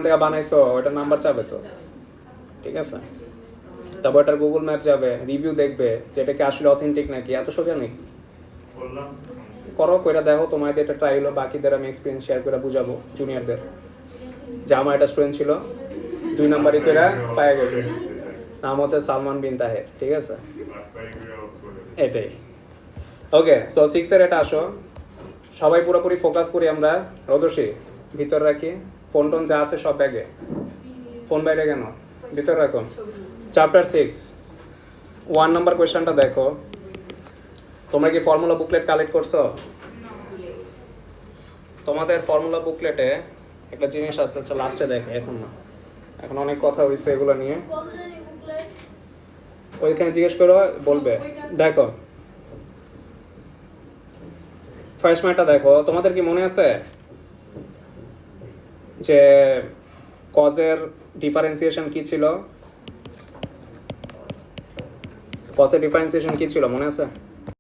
থেকে বানাইছো ওটা নাম্বার চাবে তো, ঠিক আছে? তারপর এটার গুগল ম্যাপ যাবে, রিভিউ দেখবে যে এটা কি আসলে অথেন্টিক নাকি, এত সোজা নেই। করো, কইরা দেখো, তোমাদের এটা ট্রাই হলো, বাকিদের আমি এক্সপিরিয়েন্স শেয়ার করে বুঝাবো জুনিয়রদের, যে আমার একটা স্টুডেন্ট ছিল 2 নাম্বারই করে পায়ে গেছে, নাম হচ্ছে সালমান বিন তাহের, ঠিক আছে? এটাই। ওকে, সো 6 এর এটা আসো, সবাই পুরোপুরি ফোকাস করি আমরা। রদর্শী ভিতর রাখি, ফোন টোন যা আছে সব ব্যাগে, ফোন বাইরে কেন, ভিতর রাখো। চ্যাপ্টার 6 1 নাম্বার কোয়েশ্চনটা দেখো। তোমরা কি ফর্মুলা বুকলেট কালেক্ট করছো? তোমাদের ফর্মুলা বুকলেটে একটা জিনিস আছে, আচ্ছা লাস্টে দেখে, এখন না, এখন অনেক কথা হয়েছে এগুলো নিয়ে, ওইখানে জিজ্ঞেস করো, বলবে। দেখো ফার্স্ট ম্যাটটা দেখো, তোমাদের কি মনে আছে যে কজের ডিফারেন্সিয়েশন কি ছিল? কজের ডিফারেন্সিয়েশন কি ছিল মনে আছে?